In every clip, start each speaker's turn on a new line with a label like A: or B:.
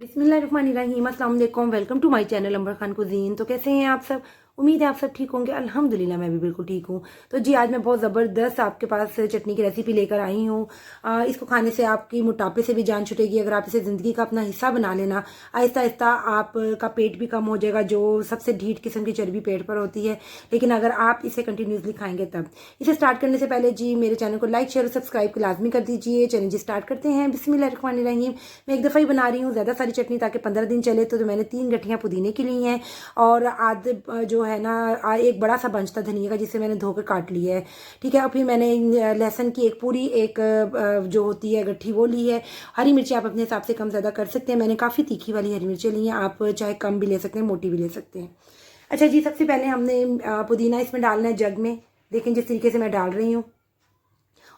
A: बिस्मिल्लाहिर्रहमानिर्रहीम, अस्सलाम वालेकुम। Welcome to my channel Ambar Khan cuisine. तो कैसे हैं आप सब? उम्मीद है आप सब ठीक होंगे। अल्हम्दुलिल्लाह मैं भी बिल्कुल ठीक हूँ। तो जी आज मैं बहुत ज़बरदस्त आपके पास चटनी की रेसिपी लेकर आई हूँ। इसको खाने से आपकी मोटापे से भी जान छूटेगी अगर आप इसे ज़िंदगी का अपना हिस्सा बना लेना। आहिस्ता आहिस्ता आपका पेट भी कम हो जाएगा, जो सबसे ढीठ किस्म की चर्बी पेट पर होती है, लेकिन अगर आप इसे कंटिन्यूसली खाएंगे तब। इसे स्टार्ट करने से पहले जी मेरे चैनल को लाइक शेयर और सब्सक्राइब लाजमी कर दीजिए। चलिए जी स्टार्ट करते हैं। बिस्मिल्लाहिर्रहमानिर्रहीम। मैं एक दफ़ा ही बना रही हूँ ज़्यादा सारी चटनी ताकि 15 दिन चले। तो मैंने 3 गठियाँ पुदीने की ली हैं और आधे जो है ना एक बड़ा सा बंच था धनिया का, जिसे मैंने धोकर काट लिया है। ठीक है, और फिर मैंने लहसुन की एक पूरी एक जो होती है गट्ठी वो ली है। हरी मिर्ची आप अपने हिसाब से कम ज़्यादा कर सकते हैं। मैंने काफ़ी तीखी वाली हरी मिर्चें ली हैं, आप चाहे कम भी ले सकते हैं, मोटी भी ले सकते हैं। अच्छा जी, सबसे पहले हमने पुदीना इसमें डालना है जग में। देखें जिस तरीके से मैं डाल रही हूँ,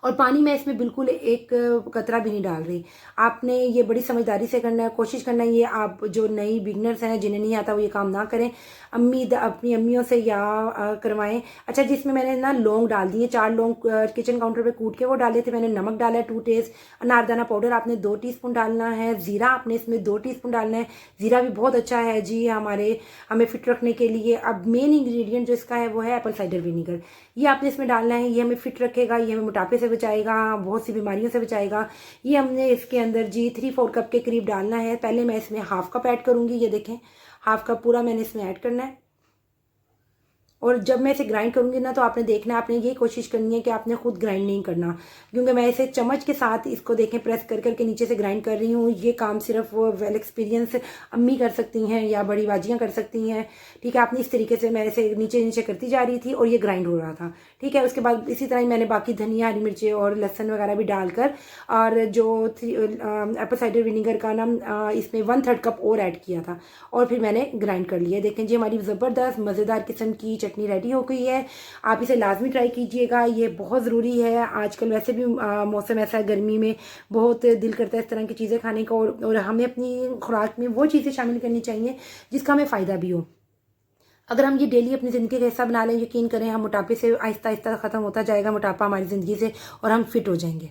A: और पानी मैं इसमें बिल्कुल एक कतरा भी नहीं डाल रही। आपने ये बड़ी समझदारी से करना है, कोशिश करना है। ये आप जो नई बिगनर्स हैं जिन्हें नहीं आता वो ये काम ना करें, अपनी अम्मियों से या करवाएं। अच्छा जी, इसमें मैंने ना लौंग डाल दिए, 4 लौंग किचन काउंटर पे कूट के वो डाले थे। मैंने नमक डाला है 2 टेस्ट, अनारदाना पाउडर आपने 2 टीस्पून डालना है, ज़ीरा आपने इसमें 2 टीस्पून डालना है। ज़ीरा भी बहुत अच्छा है जी हमें फिट रखने के लिए। अब मेन इंग्रेडिएंट जो इसका है वो है एप्पल साइडर विनीगर। ये आपने इसमें डालना है, ये हमें फिट रखेगा, ये हमें मोटापे से बचाएगा, बहुत सी बीमारियों से बचाएगा। ये हमने इसके अंदर जी 3-4 कप के करीब डालना है। पहले मैं इसमें हाफ कप ऐड करूंगी, ये देखें हाफ कप पूरा मैंने इसमें ऐड करना है। और जब मैं इसे ग्राइंड करूंगी ना, तो आपने देखना है, आपने ये कोशिश करनी है कि आपने खुद ग्राइंड नहीं करना, क्योंकि मैं इसे चम्मच के साथ इसको देखें प्रेस कर करके नीचे से ग्राइंड कर रही हूँ। ये काम सिर्फ वो वेल एक्सपीरियंस अम्मी कर सकती हैं या बड़ी बाजियाँ कर सकती हैं। ठीक है, आपने इस तरीके से मैं इसे नीचे नीचे करती जा रही थी और ये ग्राइंड हो रहा था। ठीक है, उसके बाद इसी तरह ही मैंने बाकी धनिया, हरी मिर्चें और लहसन वगैरह भी डालकर, और जो एप्पल साइडर विनीगर का ना इसमें 1/3 कप और ऐड किया था, और फिर मैंने ग्राइंड कर लिया। देखें जी हमारी ज़बरदस्त मज़ेदार किस्म की चटनी रेडी हो गई है। आप इसे लाजमी ट्राई कीजिएगा, ये बहुत ज़रूरी है। आजकल वैसे भी मौसम ऐसा है, गर्मी में बहुत दिल करता है इस तरह की चीज़ें खाने का, और हमें अपनी खुराक में वो चीज़ें शामिल करनी चाहिए जिसका हमें फ़ायदा भी हो। अगर हम ये डेली अपनी ज़िंदगी का हिस्सा बना लें, यकीन करें हम मोटापे से आहिस्ता आहिस्ता ख़त्म होता जाएगा मोटापा हमारी ज़िंदगी से, और हम फिट हो जाएंगे।